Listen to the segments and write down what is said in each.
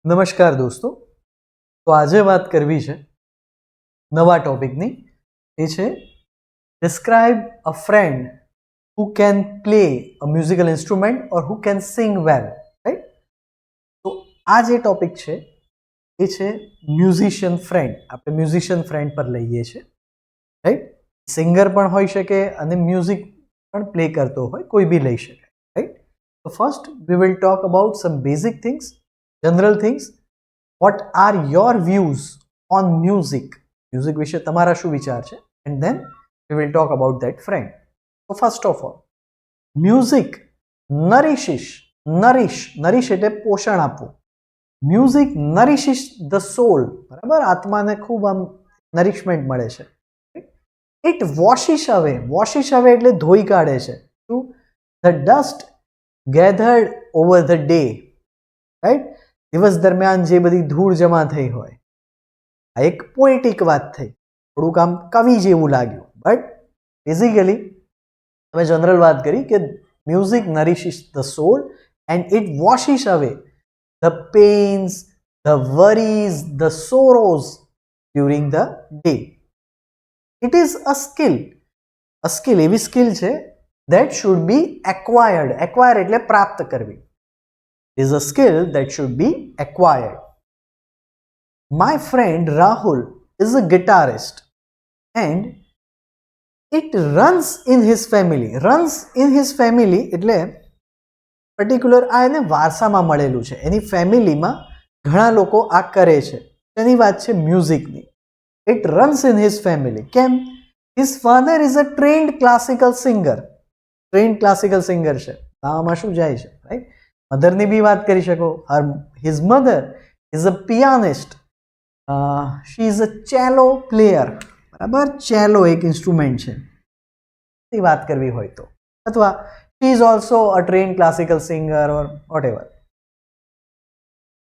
નમસ્કાર દોસ્તો. તો આજે વાત કરવી છે નવા ટોપિકની. એ છે describe a friend who can play a musical instrument or who can sing well, right? તો આ જે ટોપિક છે એ છે મ્યુઝિશિયન ફ્રેન્ડ. આપણે મ્યુઝિશિયન ફ્રેન્ડ પર લઈએ છીએ, રાઈટ? સિંગર પણ હોઈ શકે અને મ્યુઝિક પણ પ્લે કરતો હોય, કોઈ બી લઈ શકે, રાઈટ? તો first we will talk about some basic things, general things. What are your views on music? Music વિશે તમારા શું વિચાર છે? And then we will talk about that friend. તો first of all, music nourish એટલે પોષણ આપવું. મ્યુઝિક નરિશિસ ધ સોલ, બરાબર? આત્માને ખૂબ આમ નરિશમેન્ટ મળે છે. ઇટ વોશિશ અવે એટલે ધોઈ કાઢે છે. શું? The dust gathered over the day, right? દિવસ દરમિયાન જે બધી ધૂળ જમા થઈ હોય. આ એક પોએટિક વાત થઈ, થોડુંક આમ કવિ જેવું લાગ્યું, બટ બેઝિકલી તમે જનરલ વાત કરી કે music nourishes the soul and it washes away the pains, the worries, the sorrows during the day. It is a skill એવી સ્કિલ છે that should be acquired. Acquire એટલે પ્રાપ્ત કરવી. Is a skill that should be acquired. My friend Rahul is a guitarist and it runs in his family. Runs in his family એટલે particular આ એને વારસામાં મળેલું છે, એની ફેમિલીમાં ઘણા લોકો આ કરે છે. એની વાત છે મ્યુઝિકની. It runs in his family. કેમ? His father is a trained classical singer. Trained classical singer છે, આમાં શું જાય છે, રાઈટ? મધરની બી વાત કરી શકો. His mother is a pianist. She is a cello player, બરાબર? ચેલો એક ઇન્સ્ટ્રુમેન્ટ છે, એ વાત કરવી હોય તો. અથવા she is also a trained classical singer or whatever એવર.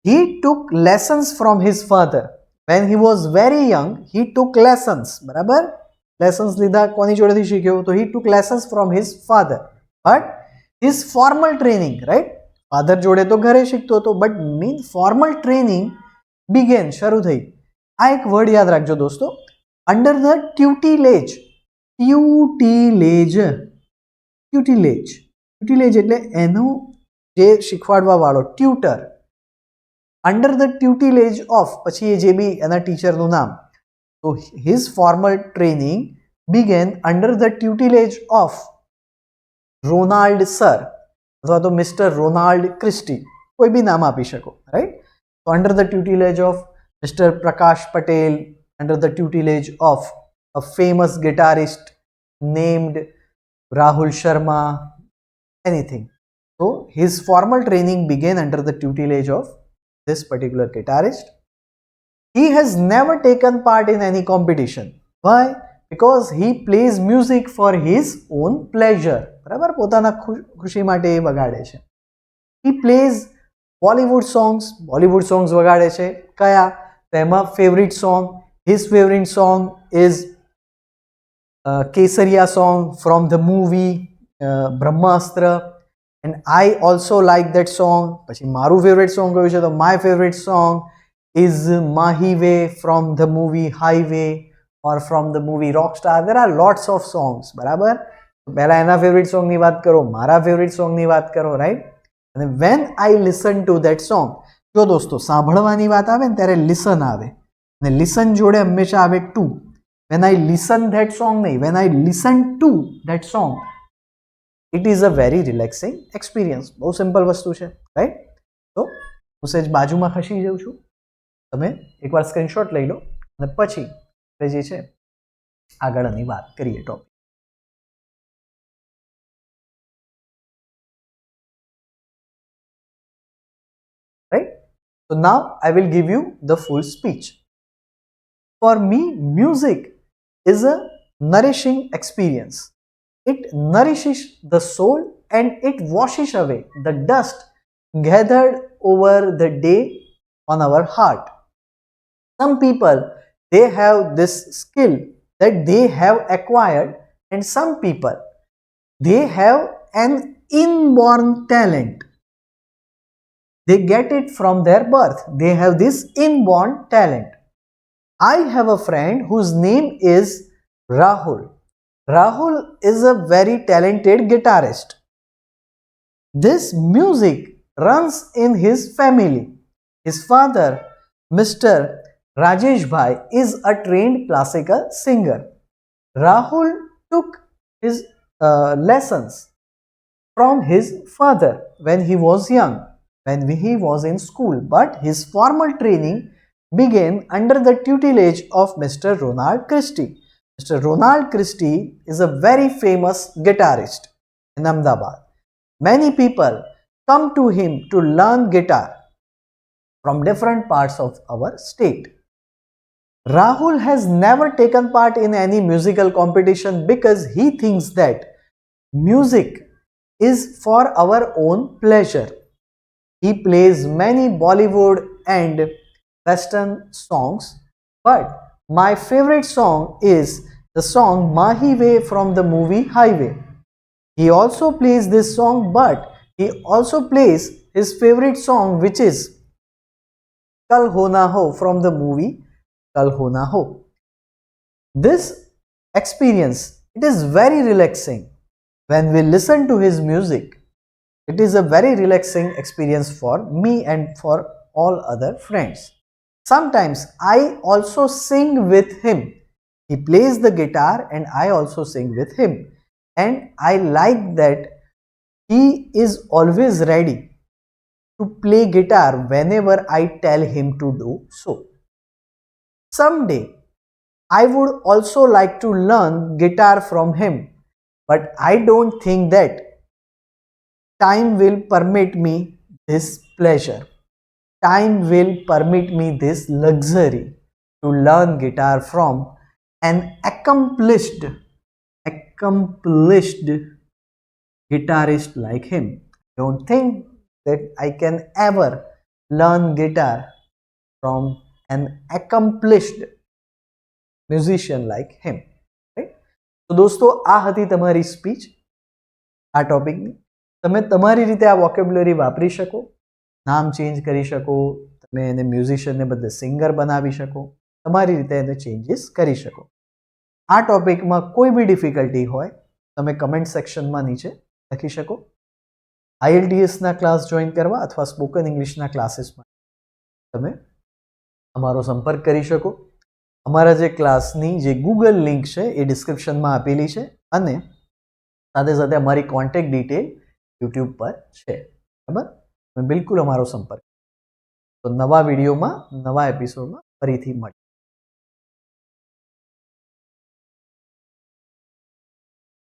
He took lessons from his father. When he was very young, he took lessons. બરાબર? લેસન્સ લીધા કોની જોડેથી શીખ્યો? તો he took lessons from his father. But his formal training, right? Father જોડે તો ઘરે શીખતો હતો, but mean formal training began, શરૂ થઈ. આ એક વર્ડ યાદ રાખજો દોસ્તો, અંડર ધ ટ્યુટીલેજ. ટ્યુટીલેજ એટલે એનો જે શીખવાડવા વાળો tutor. Under the tutelage of, પછી એ જે બી એના ટીચરનું નામ. તો his formal training began under the tutelage of Ronald sir અથવા તો મિસ્ટર રોનાલ્ડ ક્રિસ્ટી, કોઈ બી નામ આપી શકો, રાઈટ? તો under the tutelage of mister Prakash Patel, under the tutelage of a famous guitarist named Rahul Sharma, anything. So his formal training began under the tutelage of this particular guitarist. He has never taken part in any competition. Why? Because he plays music for his own pleasure. બરાબર? પોતાના ખુશી માટે એ વગાડે છે. He plays Bollywood songs વગાડે છે. કયા? તો એમાં favourite song, his favorite song is Kesariya song from the movie Brahmastra. And I also like that song. પછી મારું ફેવરેટ સોંગ કયું છે? તો my favorite song is Mahi Way from the movie Highway or from the movie Rockstar. There are lots of songs, બરાબર? પહેલા એના favourite સોંગની વાત કરો, મારા ફેવરેટ સોંગની વાત કરો, રાઈટ? અને when I listen to that song, જો દોસ્તો સાંભળવાની વાત આવે ને ત્યારે લિસન આવે, અને લિસન જોડે હંમેશા આવે two. when I listen that song નહીં, when I listen to that song, it is a very relaxing experience. બહુ સિમ્પલ વસ્તુ છે, રાઈટ? તો હું સહેજ બાજુમાં ખસી જાઉં છું, તમે એકવાર સ્ક્રીનશોટ લઈ લો અને પછી આપણે જે છે આગળની વાત કરીએ topic. Right? So now I will give you the full speech. For me, music is a nourishing experience. It nourishes the soul and it washes away the dust gathered over the day on our heart. Some people, they have this skill that they have acquired, and some people, they have an inborn talent They get it from their birth. They have this inborn talent. I have a friend whose name is Rahul. Rahul is a very talented guitarist. This music runs in his family. His father, Mr. Rajesh Bhai, is a trained classical singer. Rahul took his lessons from his father when he was young, when he was in school, but his formal training began under the tutelage of Mr. Ronald Christie. Mr. Ronald Christie is a very famous guitarist in Ahmedabad. Many people come to him to learn guitar from different parts of our state. Rahul has never taken part in any musical competition because he thinks that music is for our own pleasure. He plays many Bollywood and Western songs, but my favorite song is the song Mahi Way from the movie Highway. He also plays this song, but he also plays his favorite song, which is Kal Ho Na Ho from the movie Kal Ho Na Ho. This experience, it is very relaxing. When we listen to his music, it is a very relaxing experience for me and for all other friends. Sometimes I also sing with him. He plays the guitar and I also sing with him. And I like that he is always ready to play guitar whenever I tell him to do so. Someday, I would also like to learn guitar from him, but I don't think that time will permit me this pleasure. Time will permit me this luxury to learn guitar from an accomplished guitarist like him. Don't think that I can ever learn guitar from an accomplished musician like him. Right? તો દોસ્તો આ હતી તમારી speech આ ટોપિકની. તમે તમારી રીતે આ વોકેબ્યુલરી વાપરી શકો, નામ ચેન્જ કરી શકો, તમે એને મ્યુઝિશિયનને બદલે સિંગર બનાવી શકો, તમારી રીતે એને ચેન્જીસ કરી શકો. આ ટોપિકમાં કોઈ બી ડિફિકલ્ટી હોય તમે કમેન્ટ સેક્શનમાં નીચે લખી શકો. IELTSના ક્લાસ જોઈન કરવા અથવા સ્પોકન ઇંગ્લિશના ક્લાસીસમાં તમે અમારો સંપર્ક કરી શકો. અમારા જે ક્લાસની જે ગૂગલ લિંક છે એ ડિસ્ક્રિપ્શનમાં આપેલી છે અને સાથે સાથે અમારી કોન્ટેક્ટ ડિટેલ યુટ્યુબ પર છે. બરાબર, તમે બિલકુલ અમારો સંપર્ક. તો નવા વિડીયોમાં નવા એપિસોડમાં ફરીથી મળીએ.